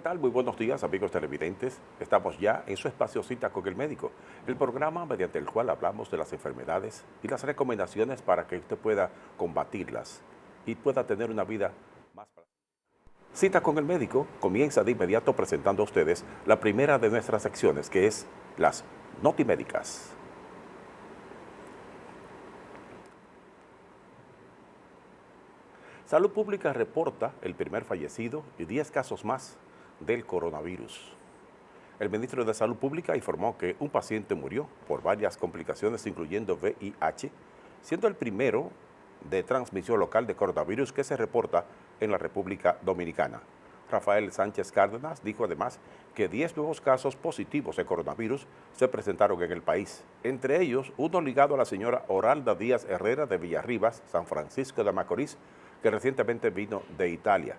tal? Muy buenos días, amigos televidentes. Estamos ya en su espacio Cita con el Médico, el programa mediante el cual hablamos de las enfermedades y las recomendaciones para que usted pueda combatirlas y pueda tener una vida más fácil. Cita con el Médico comienza de inmediato presentando a ustedes la primera de nuestras secciones, que es las notimédicas. Salud Pública reporta el primer fallecido y 10 casos más del coronavirus. El ministro de Salud Pública informó que un paciente murió por varias complicaciones, incluyendo VIH, siendo el primero de transmisión local de coronavirus que se reporta en la República Dominicana. Rafael Sánchez Cárdenas dijo además que 10 nuevos casos positivos de coronavirus se presentaron en el país, entre ellos uno ligado a la señora Oralda Díaz Herrera de Villarribas, San Francisco de Macorís, que recientemente vino de Italia.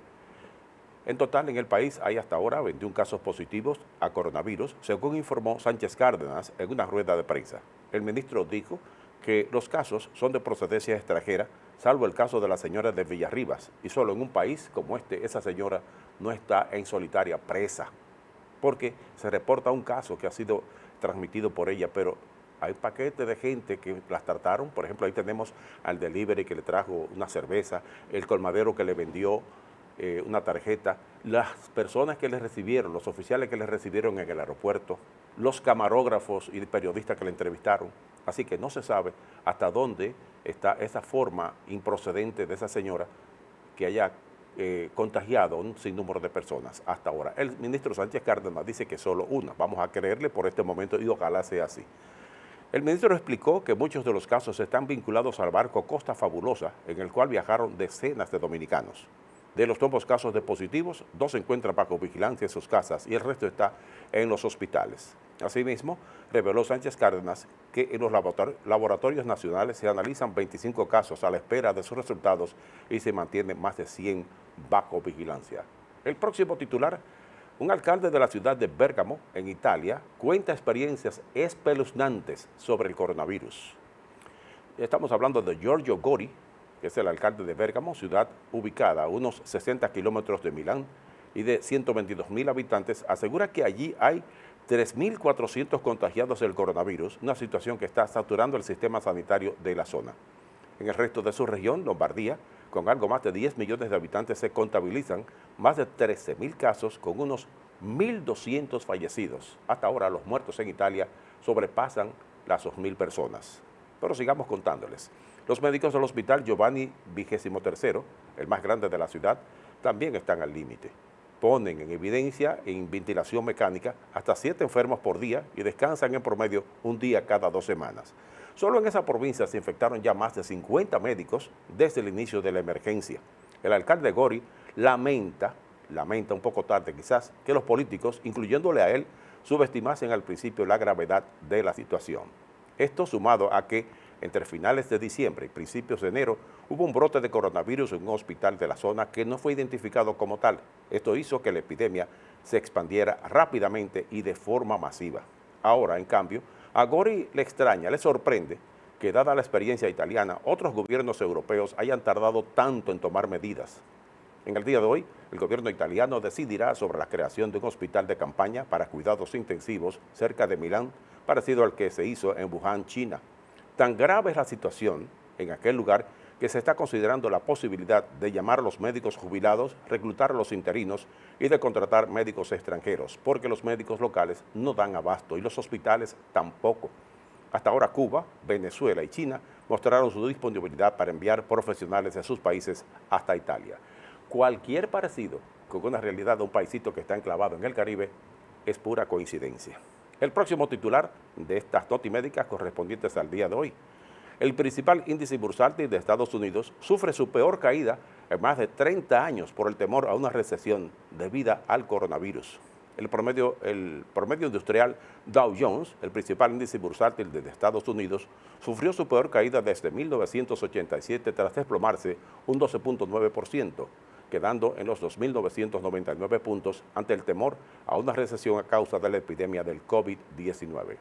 En total, en el país hay hasta ahora 21 casos positivos a coronavirus, según informó Sánchez Cárdenas en una rueda de prensa. El ministro dijo que los casos son de procedencia extranjera, salvo el caso de la señora de Villarribas, y solo en un país como este, esa señora no está en solitaria presa, porque se reporta un caso que ha sido transmitido por ella, pero hay paquetes de gente que las trataron. Por ejemplo, ahí tenemos al delivery que le trajo una cerveza, el colmadero que le vendió una tarjeta, las personas que le recibieron, los oficiales que le recibieron en el aeropuerto, los camarógrafos y periodistas que le entrevistaron. Así que no se sabe hasta dónde está esa forma improcedente de esa señora que haya contagiado un sinnúmero de personas hasta ahora. El ministro Sánchez Cárdenas dice que solo una. Vamos a creerle por este momento y ojalá sea así. El ministro explicó que muchos de los casos están vinculados al barco Costa Fabulosa, en el cual viajaron decenas de dominicanos. De los nuevos casos de positivos, 2 se encuentran bajo vigilancia en sus casas y el resto está en los hospitales. Asimismo, reveló Sánchez Cárdenas que en los laboratorios nacionales se analizan 25 casos a la espera de sus resultados y se mantienen más de 100 bajo vigilancia. El próximo titular: un alcalde de la ciudad de Bérgamo, en Italia, cuenta experiencias espeluznantes sobre el coronavirus. Estamos hablando de Giorgio Gori, que es el alcalde de Bérgamo, ciudad ubicada a unos 60 kilómetros de Milán y de 122.000 habitantes, asegura que allí hay 3.400 contagiados del coronavirus, una situación que está saturando el sistema sanitario de la zona. En el resto de su región, Lombardía, con algo más de 10 millones de habitantes, se contabilizan más de 13.000 casos con unos 1.200 fallecidos. Hasta ahora los muertos en Italia sobrepasan las 2.000 personas. Pero sigamos contándoles. Los médicos del Hospital Giovanni XXIII, el más grande de la ciudad, también están al límite. Ponen en evidencia en ventilación mecánica hasta 7 enfermos por día y descansan en promedio un día cada 2 semanas. Solo en esa provincia se infectaron ya más de 50 médicos desde el inicio de la emergencia. El alcalde Gori lamenta un poco tarde quizás, que los políticos, incluyéndole a él, subestimasen al principio la gravedad de la situación. Esto sumado a que entre finales de diciembre y principios de enero hubo un brote de coronavirus en un hospital de la zona que no fue identificado como tal. Esto hizo que la epidemia se expandiera rápidamente y de forma masiva. Ahora, en cambio, a Gori le extraña, le sorprende que, dada la experiencia italiana, otros gobiernos europeos hayan tardado tanto en tomar medidas. En el día de hoy, el gobierno italiano decidirá sobre la creación de un hospital de campaña para cuidados intensivos cerca de Milán, parecido al que se hizo en Wuhan, China. Tan grave es la situación en aquel lugar que se está considerando la posibilidad de llamar a los médicos jubilados, reclutar a los interinos y de contratar médicos extranjeros, porque los médicos locales no dan abasto y los hospitales tampoco. Hasta ahora Cuba, Venezuela y China mostraron su disponibilidad para enviar profesionales de sus países hasta Italia. Cualquier parecido con una realidad de un paisito que está enclavado en el Caribe es pura coincidencia. El próximo titular de estas notimédicas correspondientes al día de hoy: el principal índice bursátil de Estados Unidos sufre su peor caída en más de 30 años por el temor a una recesión debida al coronavirus. El promedio industrial Dow Jones, el principal índice bursátil de Estados Unidos, sufrió su peor caída desde 1987 tras desplomarse un 12.9%, quedando en los 2.999 puntos ante el temor a una recesión a causa de la epidemia del COVID-19.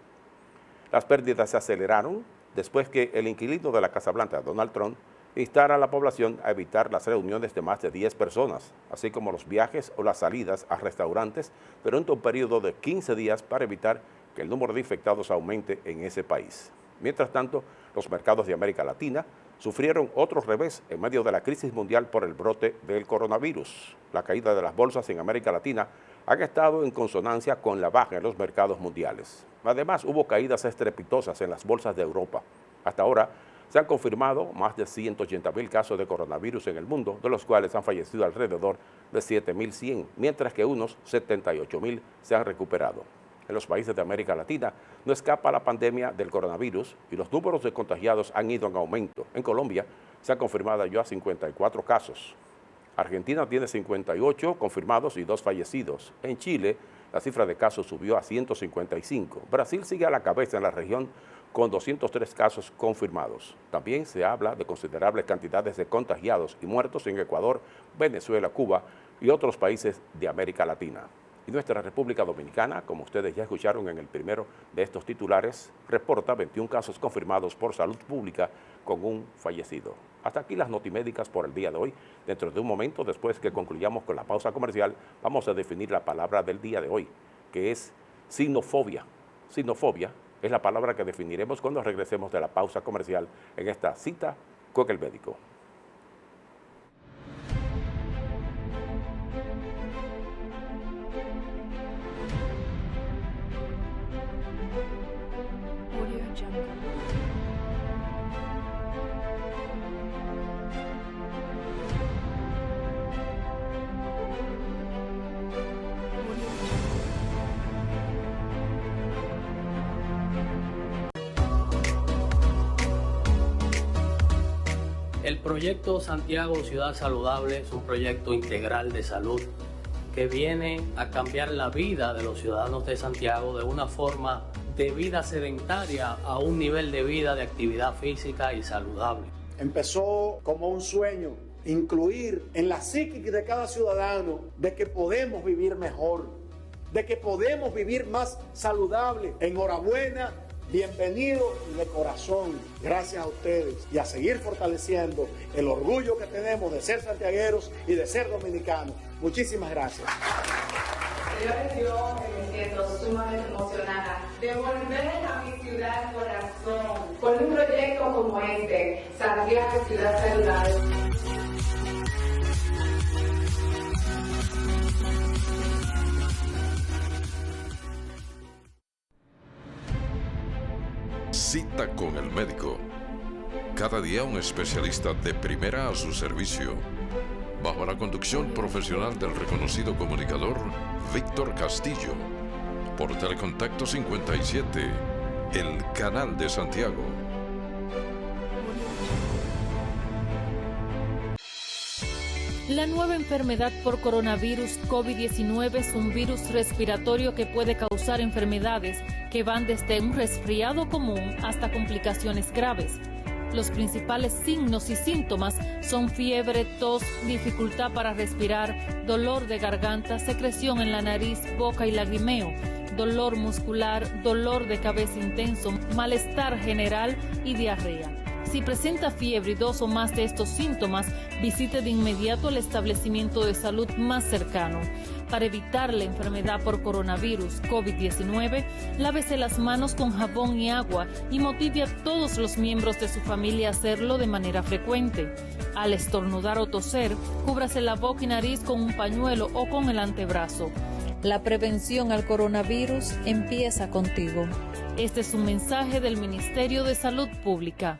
Las pérdidas se aceleraron después que el inquilino de la Casa Blanca, Donald Trump, instar a la población a evitar las reuniones de más de 10 personas, así como los viajes o las salidas a restaurantes durante un periodo de 15 días para evitar que el número de infectados aumente en ese país. Mientras tanto, los mercados de América Latina sufrieron otro revés en medio de la crisis mundial por el brote del coronavirus. La caída de las bolsas en América Latina ha estado en consonancia con la baja en los mercados mundiales. Además, hubo caídas estrepitosas en las bolsas de Europa. Hasta ahora, se han confirmado más de 180.000 casos de coronavirus en el mundo, de los cuales han fallecido alrededor de 7.100, mientras que unos 78.000 se han recuperado. En los países de América Latina no escapa la pandemia del coronavirus y los números de contagiados han ido en aumento. En Colombia se han confirmado ya 54 casos. Argentina tiene 58 confirmados y 2 fallecidos. En Chile la cifra de casos subió a 155. Brasil sigue a la cabeza en la región con 203 casos confirmados. También se habla de considerables cantidades de contagiados y muertos en Ecuador, Venezuela, Cuba y otros países de América Latina. Y nuestra República Dominicana, como ustedes ya escucharon en el primero de estos titulares, reporta 21 casos confirmados por salud pública con un fallecido. Hasta aquí las notimédicas por el día de hoy. Dentro de un momento, después que concluyamos con la pausa comercial, vamos a definir la palabra del día de hoy, que es sinofobia. Sinofobia es la palabra que definiremos cuando regresemos de la pausa comercial en esta cita con el médico. El proyecto Santiago Ciudad Saludable es un proyecto integral de salud que viene a cambiar la vida de los ciudadanos de Santiago de una forma de vida sedentaria a un nivel de vida de actividad física y saludable. Empezó como un sueño, incluir en la psiquis de cada ciudadano de que podemos vivir mejor, de que podemos vivir más saludable. Enhorabuena. Bienvenido de corazón, gracias a ustedes y a seguir fortaleciendo el orgullo que tenemos de ser santiagueros y de ser dominicanos. Muchísimas gracias. Yo me siento sumamente emocionada de volver a mi ciudad corazón con un proyecto como este, Santiago Ciudad Saludable. Cita con el médico. Cada día un especialista de primera a su servicio. Bajo la conducción profesional del reconocido comunicador Víctor Castillo. Por Telecontacto 57, el canal de Santiago. La nueva enfermedad por coronavirus COVID-19 es un virus respiratorio que puede causar enfermedades que van desde un resfriado común hasta complicaciones graves. Los principales signos y síntomas son fiebre, tos, dificultad para respirar, dolor de garganta, secreción en la nariz, boca y lagrimeo, dolor muscular, dolor de cabeza intenso, malestar general y diarrea. Si presenta fiebre y 2 o más de estos síntomas, visite de inmediato el establecimiento de salud más cercano. Para evitar la enfermedad por coronavirus COVID-19, lávese las manos con jabón y agua y motive a todos los miembros de su familia a hacerlo de manera frecuente. Al estornudar o toser, cúbrase la boca y nariz con un pañuelo o con el antebrazo. La prevención al coronavirus empieza contigo. Este es un mensaje del Ministerio de Salud Pública.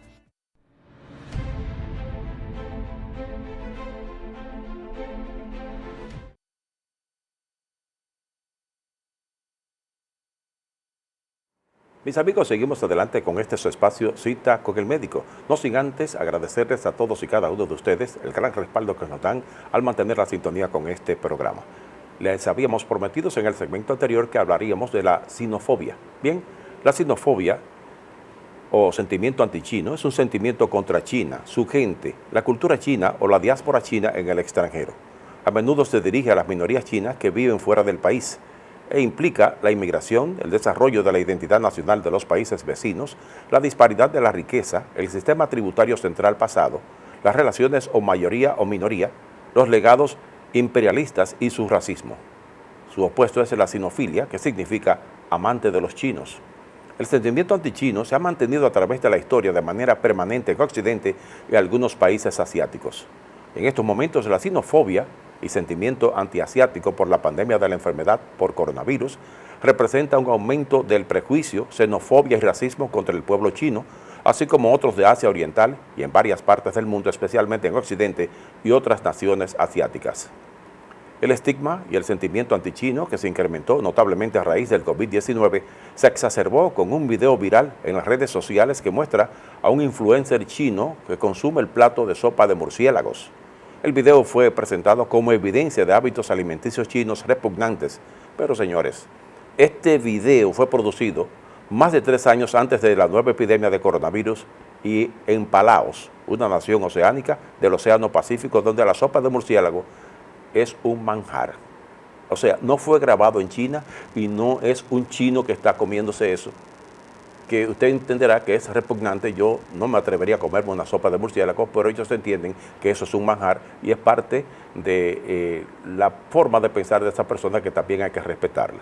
Mis amigos, seguimos adelante con este su espacio Cita con el Médico. No sin antes agradecerles a todos y cada uno de ustedes el gran respaldo que nos dan al mantener la sintonía con este programa. Les habíamos prometido en el segmento anterior que hablaríamos de la sinofobia. Bien, la sinofobia o sentimiento antichino es un sentimiento contra China, su gente, la cultura china o la diáspora china en el extranjero. A menudo se dirige a las minorías chinas que viven fuera del país e implica la inmigración, el desarrollo de la identidad nacional de los países vecinos, la disparidad de la riqueza, el sistema tributario central pasado, las relaciones o mayoría o minoría, los legados imperialistas y su racismo. Su opuesto es la sinofilia, que significa amante de los chinos. El sentimiento antichino se ha mantenido a través de la historia de manera permanente en Occidente y algunos países asiáticos. En estos momentos, la sinofobia y sentimiento antiasiático por la pandemia de la enfermedad por coronavirus representa un aumento del prejuicio, xenofobia y racismo contra el pueblo chino, así como otros de Asia Oriental y en varias partes del mundo, especialmente en Occidente y otras naciones asiáticas. El estigma y el sentimiento antichino, que se incrementó notablemente a raíz del COVID-19, se exacerbó con un video viral en las redes sociales que muestra a un influencer chino que consume el plato de sopa de murciélagos. El video fue presentado como evidencia de hábitos alimenticios chinos repugnantes. Pero señores, este video fue producido más de 3 años antes de la nueva epidemia de coronavirus y en Palaos, una nación oceánica del Océano Pacífico, donde la sopa de murciélago es un manjar. O sea, no fue grabado en China y no es un chino que está comiéndose eso, que usted entenderá que es repugnante. Yo no me atrevería a comerme una sopa de murciélago, pero ellos entienden que eso es un manjar y es parte de la forma de pensar de esa persona, que también hay que respetarla.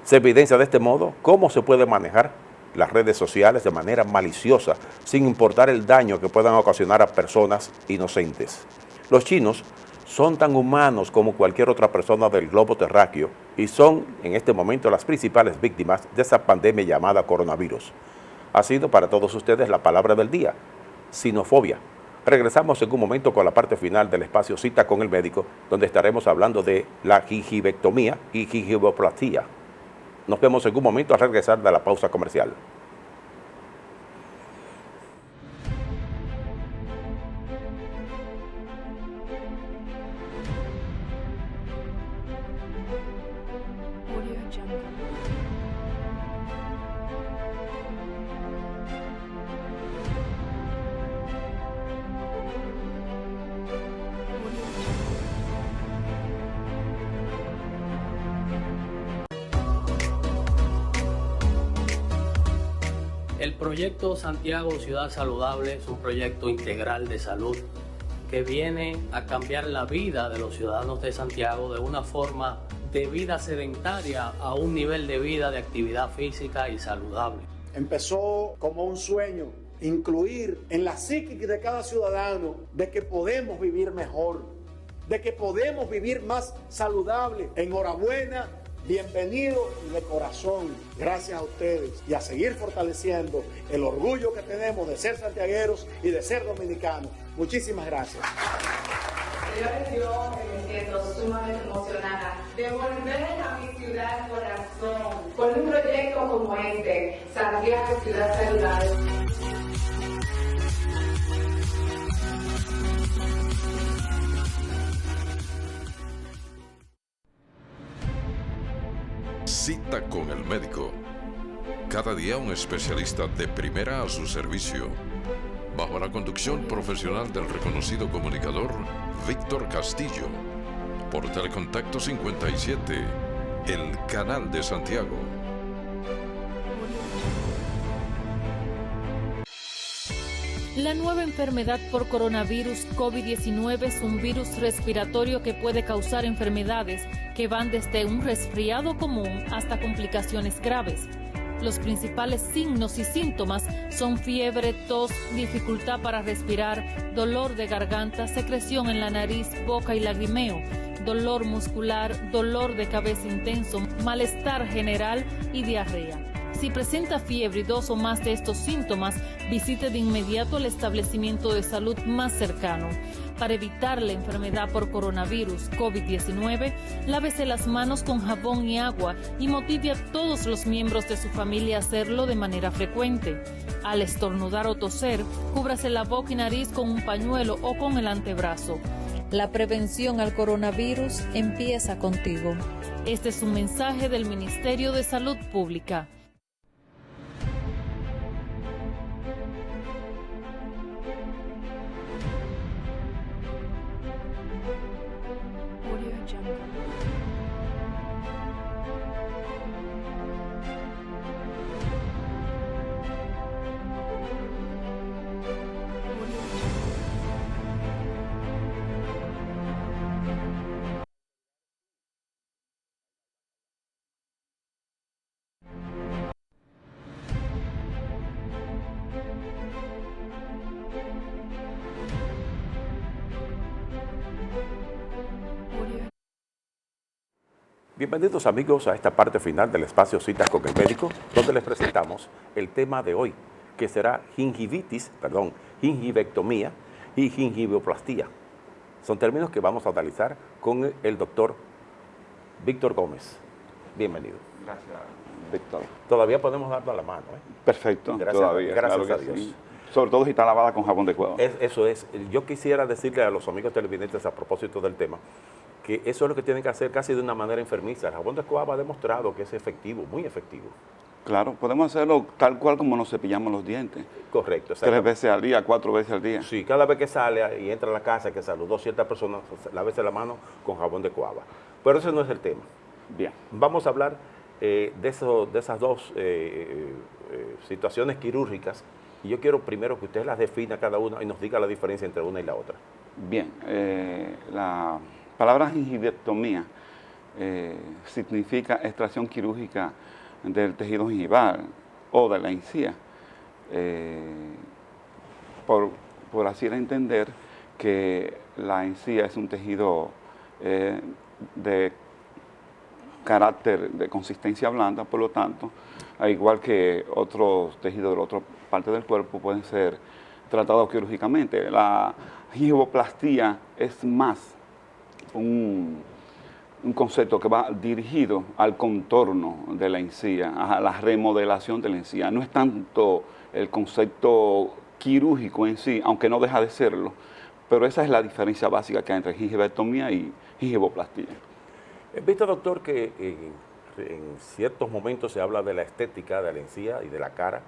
Se evidencia de este modo cómo se puede manejar las redes sociales de manera maliciosa, sin importar el daño que puedan ocasionar a personas inocentes. Los chinos son tan humanos como cualquier otra persona del globo terráqueo y son en este momento las principales víctimas de esa pandemia llamada coronavirus. Ha sido para todos ustedes la palabra del día: sinofobia. Regresamos en un momento con la parte final del espacio Cita con el Médico, donde estaremos hablando de la gingivectomía y gingivoplastia. Nos vemos en un momento al regresar de la pausa comercial. El proyecto Santiago Ciudad Saludable es un proyecto integral de salud que viene a cambiar la vida de los ciudadanos de Santiago de una forma de vida sedentaria a un nivel de vida de actividad física y saludable. Empezó como un sueño, incluir en la psiquis de cada ciudadano de que podemos vivir mejor, de que podemos vivir más saludable. Enhorabuena. Bienvenido de corazón, gracias a ustedes, y a seguir fortaleciendo el orgullo que tenemos de ser santiagueros y de ser dominicanos. Muchísimas gracias. Yo me siento sumamente emocionada de volver a mi ciudad corazón con un proyecto como este, Santiago Ciudad Saludable. Cita con el médico. Cada día un especialista de primera a su servicio. Bajo la conducción profesional del reconocido comunicador Víctor Castillo. Por Telecontacto 57, el canal de Santiago. La nueva enfermedad por coronavirus COVID-19 es un virus respiratorio que puede causar enfermedades que van desde un resfriado común hasta complicaciones graves. Los principales signos y síntomas son fiebre, tos, dificultad para respirar, dolor de garganta, secreción en la nariz, boca y lagrimeo, dolor muscular, dolor de cabeza intenso, malestar general y diarrea. Si presenta fiebre y 2 o más de estos síntomas, visite de inmediato el establecimiento de salud más cercano. Para evitar la enfermedad por coronavirus COVID-19, lávese las manos con jabón y agua y motive a todos los miembros de su familia a hacerlo de manera frecuente. Al estornudar o toser, cúbrase la boca y nariz con un pañuelo o con el antebrazo. La prevención al coronavirus empieza contigo. Este es un mensaje del Ministerio de Salud Pública. Bienvenidos amigos a esta parte final del espacio Citas con el Médico, donde les presentamos el tema de hoy, que será gingivectomía y gingivoplastía. Son términos que vamos a analizar con el doctor Víctor Gómez. Bienvenido. Gracias, Víctor. Todavía podemos darnos la mano, ¿eh? Perfecto, gracias, todavía. Gracias claro a Dios. Sí. Sobre todo si está lavada con jabón de cueva. Eso es. Yo quisiera decirle a los amigos televidentes a propósito del tema, que eso es lo que tienen que hacer casi de una manera enfermiza. El jabón de escoba ha demostrado que es efectivo, muy efectivo. Claro, podemos hacerlo tal cual como nos cepillamos los dientes. Correcto. 3 veces al día, 4 veces al día. Sí, cada vez que sale y entra a la casa, que saludó a ciertas personas, lávese la mano con jabón de coaba. Pero ese no es el tema. Bien. Vamos a hablar de esas dos situaciones quirúrgicas. Y yo quiero primero que usted las defina cada una y nos diga la diferencia entre una y la otra. Bien, la palabra gingivectomía significa extracción quirúrgica del tejido gingival o de la encía, por así entender que la encía es un tejido de carácter de consistencia blanda, por lo tanto, al igual que otros tejidos de la otra parte del cuerpo pueden ser tratados quirúrgicamente. La gingivoplastía es más un concepto que va dirigido al contorno de la encía, a la remodelación de la encía. No es tanto el concepto quirúrgico en sí, aunque no deja de serlo, pero esa es la diferencia básica que hay entre gingivectomía y gingivoplastía. He visto, doctor, que en ciertos momentos se habla de la estética de la encía y de la cara,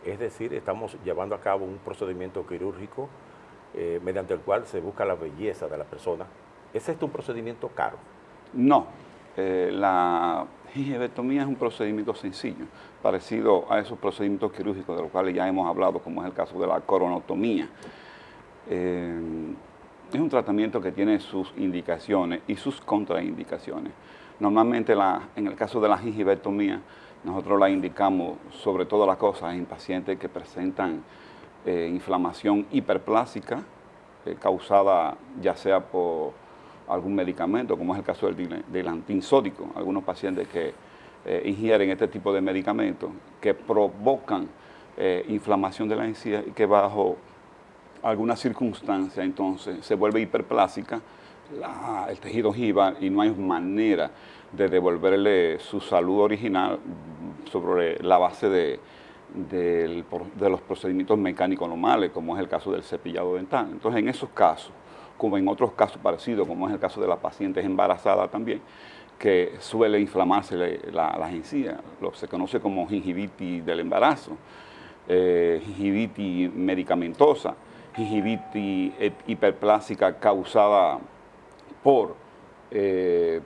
es decir, estamos llevando a cabo un procedimiento quirúrgico mediante el cual se busca la belleza de la persona. ¿Es esto un procedimiento caro? No, la gingivectomía es un procedimiento sencillo, parecido a esos procedimientos quirúrgicos de los cuales ya hemos hablado, como es el caso de la coronotomía. Es un tratamiento que tiene sus indicaciones y sus contraindicaciones. Normalmente en el caso de la gingivectomía, nosotros la indicamos sobre todas las cosas en pacientes que presentan inflamación hiperplásica causada ya sea por algún medicamento, como es el caso del antinsódico. Algunos pacientes que ingieren este tipo de medicamentos que provocan inflamación de la encía y que bajo alguna circunstancia entonces se vuelve hiperplásica el tejido gingival y no hay manera de devolverle su salud original sobre la base de los procedimientos mecánicos normales, como es el caso del cepillado dental. Entonces, en esos casos, como en otros casos parecidos, como es el caso de las pacientes embarazadas también, que suele inflamarse las encías, lo que se conoce como gingivitis del embarazo, gingivitis medicamentosa, gingivitis hiperplásica causada por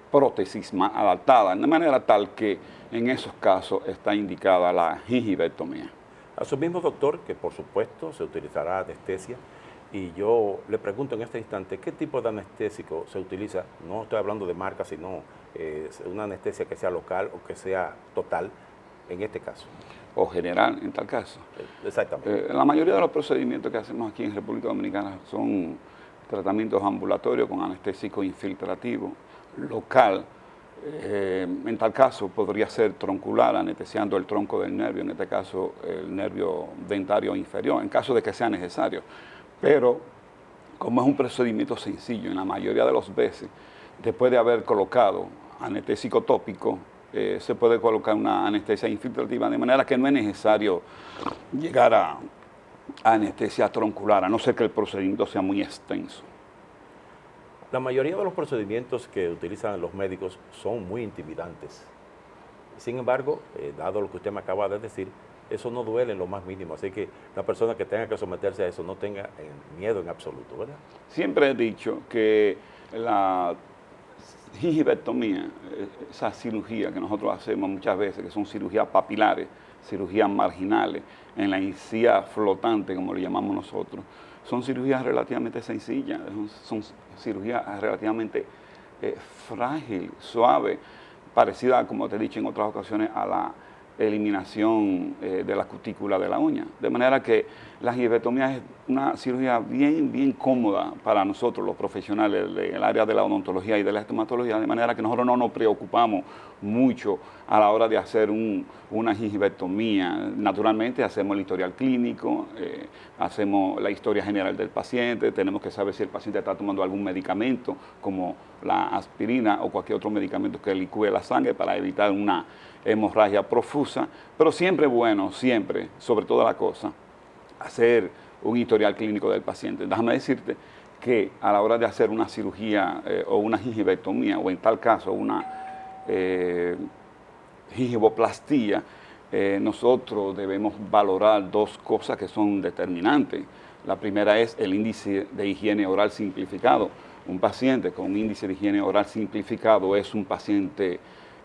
prótesis mal adaptada, de manera tal que en esos casos está indicada la gingivectomía. Asumimos, doctor, que por supuesto se utilizará anestesia y yo le pregunto en este instante, ¿qué tipo de anestésico se utiliza? No estoy hablando de marca, sino una anestesia que sea local o que sea total en este caso. O general, en tal caso. Exactamente. La mayoría de los procedimientos que hacemos aquí en República Dominicana son tratamientos ambulatorios con anestésico infiltrativo local. En tal caso podría ser troncular, anestesiando el tronco del nervio, en este caso el nervio dentario inferior, en caso de que sea necesario. Pero como es un procedimiento sencillo, en la mayoría de las veces, después de haber colocado anestésico tópico, se puede colocar una anestesia infiltrativa, de manera que no es necesario llegar a anestesia troncular, a no ser que el procedimiento sea muy extenso. La mayoría de los procedimientos que utilizan los médicos son muy intimidantes. Sin embargo, dado lo que usted me acaba de decir, eso no duele en lo más mínimo. Así que la persona que tenga que someterse a eso no tenga miedo en absoluto, ¿verdad? Siempre he dicho que la gingivectomía, esa cirugía que nosotros hacemos muchas veces, que son cirugías papilares, cirugías marginales, en la encía flotante, como le llamamos nosotros, son cirugías relativamente sencillas, son cirugías relativamente frágil, suave, parecida, como te he dicho en otras ocasiones, a la eliminación de la cutícula de la uña. De manera que la gingiviectomía es una cirugía bien cómoda para nosotros, los profesionales del área de la odontología y de la estomatología, de manera que nosotros no nos preocupamos mucho a la hora de hacer una gingiviectomía. Naturalmente hacemos el historial clínico, hacemos la historia general del paciente, tenemos que saber si el paciente está tomando algún medicamento como la aspirina o cualquier otro medicamento que licúe la sangre para evitar una hemorragia profusa, pero siempre bueno, siempre, sobre toda la cosa, hacer un historial clínico del paciente. Déjame decirte que a la hora de hacer una cirugía o una gingiviectomía, o en tal caso una gingivoplastía, nosotros debemos valorar dos cosas que son determinantes. La primera es el índice de higiene oral simplificado. Un paciente con un índice de higiene oral simplificado es un paciente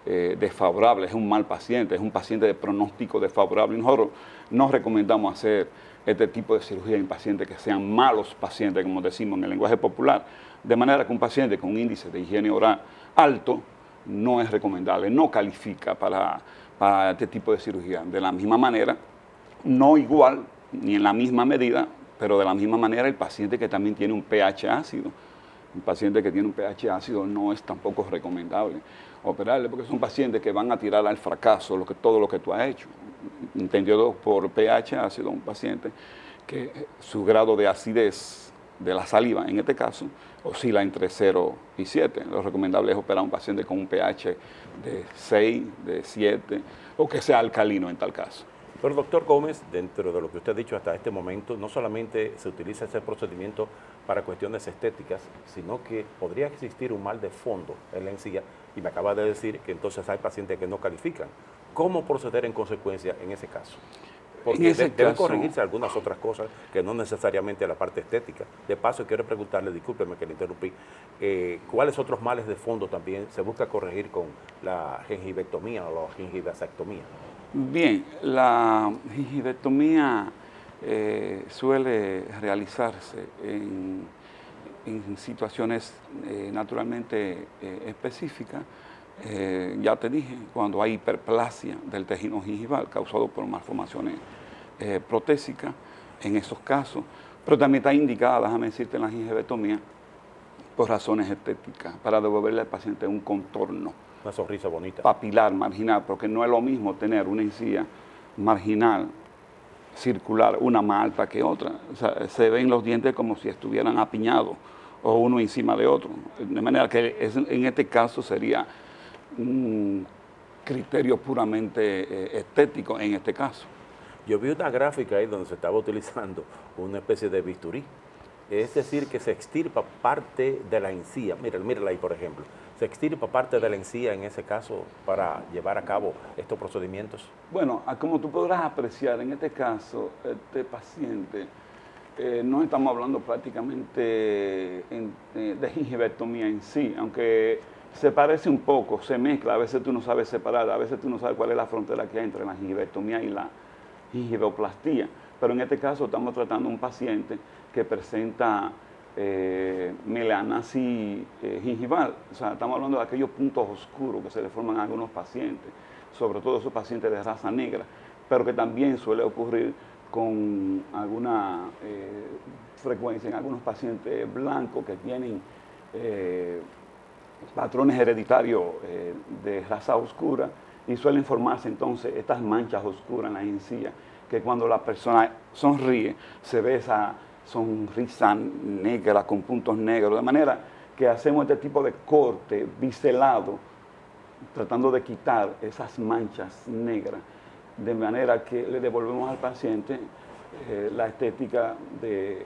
desfavorable, es un mal paciente, es un paciente de pronóstico desfavorable. Nosotros no recomendamos hacer este tipo de cirugía en pacientes que sean malos pacientes, como decimos en el lenguaje popular. De manera que un paciente con un índice de higiene oral alto no es recomendable, no califica para este tipo de cirugía. De la misma manera, no igual, ni en la misma medida, pero de la misma manera el paciente que también tiene un pH ácido. Un paciente que tiene un pH ácido no es tampoco recomendable operarle, porque son pacientes que van a tirar al fracaso todo lo que tú has hecho. Entendido por pH ácido, un paciente que su grado de acidez de la saliva, en este caso, oscila entre 0 y 7. Lo recomendable es operar a un paciente con un pH de 6, de 7, o que sea alcalino en tal caso. Pero doctor Gómez, dentro de lo que usted ha dicho hasta este momento, no solamente se utiliza ese procedimiento para cuestiones estéticas, sino que podría existir un mal de fondo en la encía, y me acaba de decir que entonces hay pacientes que no califican. ¿Cómo proceder en consecuencia en ese caso? Porque deben corregirse algunas otras cosas que no necesariamente la parte estética. De paso, quiero preguntarle, discúlpeme que le interrumpí, ¿cuáles otros males de fondo también se busca corregir con la gingivectomía o la gingivasectomía? Bien, la gingivectomía suele realizarse en situaciones naturalmente específicas. Ya te dije, cuando hay hiperplasia del tejido gingival causado por malformaciones protésicas, en esos casos, pero también está indicada, déjame decirte, la gingivectomía por razones estéticas, para devolverle al paciente un contorno. Una sonrisa bonita. Papilar, marginal, porque no es lo mismo tener una encía marginal, circular, una más alta que otra. O sea, se ven los dientes como si estuvieran apiñados o uno encima de otro. De manera que en este caso sería un criterio puramente estético en este caso. Yo vi una gráfica ahí donde se estaba utilizando una especie de bisturí. Es decir, que se extirpa parte de la encía. Mírala ahí, por ejemplo. ¿Se extirpa parte de la encía en ese caso para llevar a cabo estos procedimientos? Bueno, como tú podrás apreciar, en este caso, este paciente, no estamos hablando prácticamente de gingivectomía en sí, aunque se parece un poco, se mezcla, a veces tú no sabes separar, a veces tú no sabes cuál es la frontera que hay entre la gingivectomía y la gingivoplastía. Pero en este caso estamos tratando a un paciente que presenta melanasis gingival. O sea, estamos hablando de aquellos puntos oscuros que se le forman a algunos pacientes, sobre todo esos pacientes de raza negra, pero que también suele ocurrir con alguna frecuencia en algunos pacientes blancos que tienen patrones hereditarios de raza oscura, y suelen formarse entonces estas manchas oscuras en la encía, que cuando la persona sonríe se ve esa sonrisa negra con puntos negros, de manera que hacemos este tipo de corte biselado, tratando de quitar esas manchas negras, de manera que le devolvemos al paciente la estética de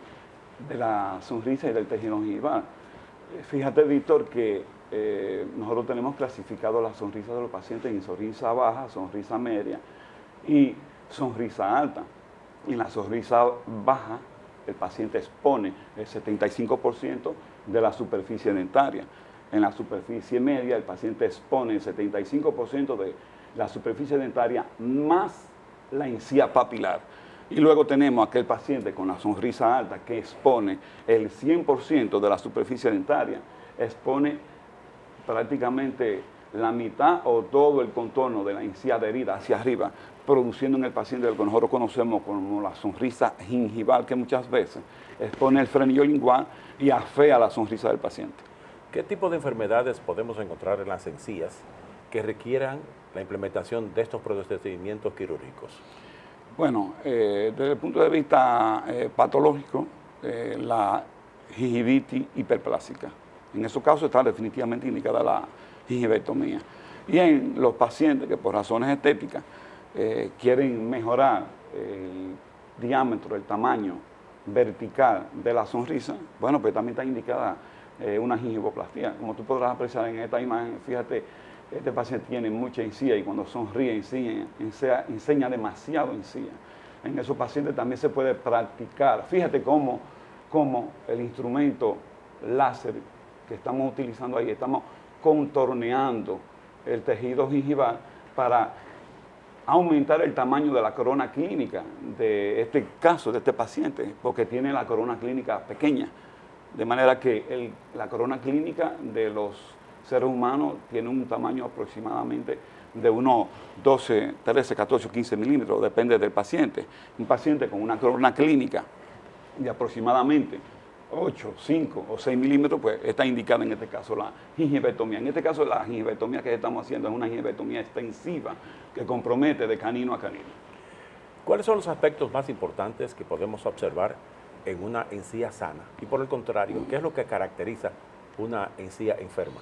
la sonrisa y del tejido gingival. Fíjate, Víctor, que nosotros tenemos clasificado las sonrisas de los pacientes en sonrisa baja, sonrisa media y sonrisa alta. Y en la sonrisa baja, el paciente expone el 75% de la superficie dentaria. En la superficie media, el paciente expone el 75% de la superficie dentaria más la encía papilar. Y luego tenemos aquel paciente con la sonrisa alta que expone el 100% de la superficie dentaria, expone prácticamente la mitad o todo el contorno de la encía adherida hacia arriba, produciendo en el paciente lo que nosotros conocemos como la sonrisa gingival, que muchas veces expone el frenillo lingual y afea la sonrisa del paciente. ¿Qué tipo de enfermedades podemos encontrar en las encías que requieran la implementación de estos procedimientos quirúrgicos? Bueno, desde el punto de vista patológico, la gingivitis hiperplásica. En esos casos está definitivamente indicada la gingivectomía. Y en los pacientes que por razones estéticas quieren mejorar el diámetro, el tamaño vertical de la sonrisa, bueno, pues también está indicada una gingivoplastía. Como tú podrás apreciar en esta imagen, fíjate, este paciente tiene mucha encía y cuando sonríe enseña demasiado encía. En esos pacientes también se puede practicar. Fíjate cómo el instrumento láser que estamos utilizando ahí, estamos contorneando el tejido gingival para aumentar el tamaño de la corona clínica de este caso, de este paciente, porque tiene la corona clínica pequeña. De manera que la corona clínica de los seres humanos tiene un tamaño aproximadamente de unos 12, 13, 14 o 15 milímetros, depende del paciente. Un paciente con una corona clínica de aproximadamente 8, 5 o 6 milímetros, pues está indicada en este caso la gingivectomía. En este caso la gingivectomía que estamos haciendo es una gingivectomía extensiva que compromete de canino a canino. ¿Cuáles son los aspectos más importantes que podemos observar en una encía sana? Y por el contrario, ¿qué es lo que caracteriza una encía enferma?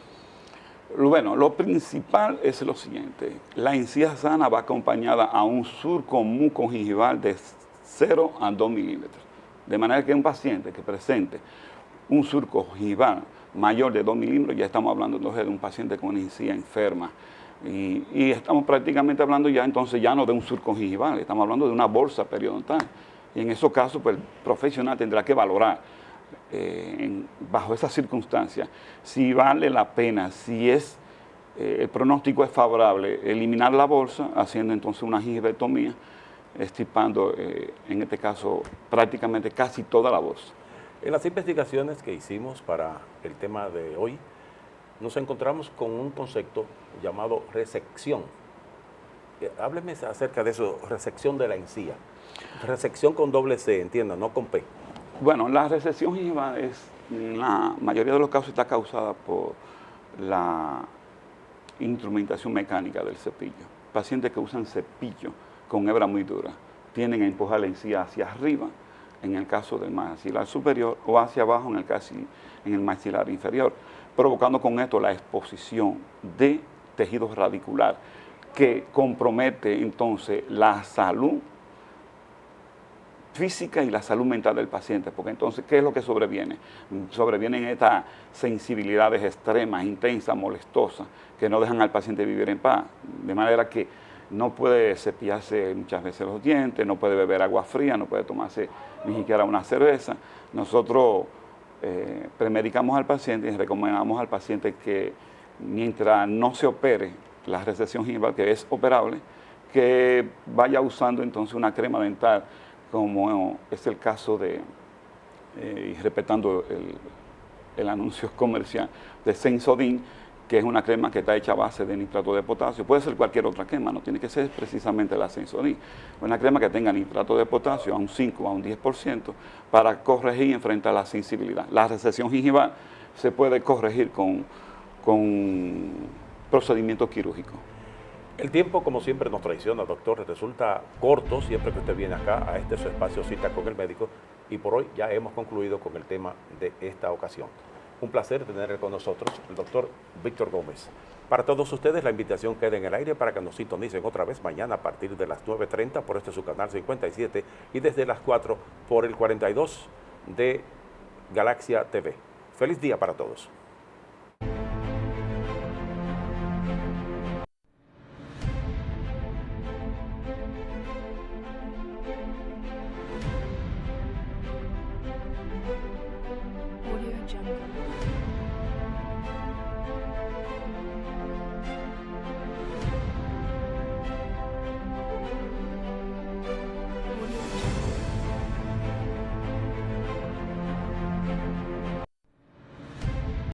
Bueno, lo principal es lo siguiente. La encía sana va acompañada a un surco mucogingival de 0 a 2 milímetros. De manera que un paciente que presente un surco gingival mayor de 2 milímetros, ya estamos hablando entonces de un paciente con una encía enferma. Y estamos prácticamente hablando ya entonces ya no de un surco gingival, estamos hablando de una bolsa periodontal. Y en esos casos, pues el profesional tendrá que valorar bajo esas circunstancias si vale la pena, si el pronóstico es favorable, eliminar la bolsa, haciendo entonces una gingivectomía, extirpando en este caso prácticamente casi toda la bolsa. En las investigaciones que hicimos para el tema de hoy, nos encontramos con un concepto llamado resección. Hábleme acerca de eso, resección de la encía. Resección con doble C, entienda, no con P. Bueno, la resección gingival en la mayoría de los casos está causada por la instrumentación mecánica del cepillo. Pacientes que usan cepillo con hebra muy dura tienden a empujar la encía hacia arriba en el caso del maxilar superior o hacia abajo en el maxilar inferior, provocando con esto la exposición de tejido radicular que compromete entonces la salud física y la salud mental del paciente, porque entonces, ¿qué es lo que sobreviene? Sobrevienen estas sensibilidades extremas, intensas, molestosas, que no dejan al paciente vivir en paz, de manera que no puede cepillarse muchas veces los dientes, no puede beber agua fría, no puede tomarse ni siquiera una cerveza. Nosotros premedicamos al paciente y recomendamos al paciente que mientras no se opere la resección gingival, que es operable, que vaya usando entonces una crema dental, como es el caso de, y respetando el anuncio comercial, de Sensodyne, que es una crema que está hecha a base de nitrato de potasio. Puede ser cualquier otra crema, no tiene que ser precisamente la Sensodyne. Una crema que tenga nitrato de potasio a un 5 a un 10% para corregir y enfrentar la sensibilidad. La resección gingival se puede corregir con procedimientos quirúrgicos. El tiempo, como siempre, nos traiciona, doctor. Resulta corto siempre que usted viene acá a su espacio Cita con el Médico, y por hoy ya hemos concluido con el tema de esta ocasión. Un placer tener con nosotros el doctor Víctor Gómez. Para todos ustedes, la invitación queda en el aire para que nos sintonicen otra vez mañana a partir de las 9:30 por su canal 57 y desde las 4 por el 42 de Galaxia TV. Feliz día para todos.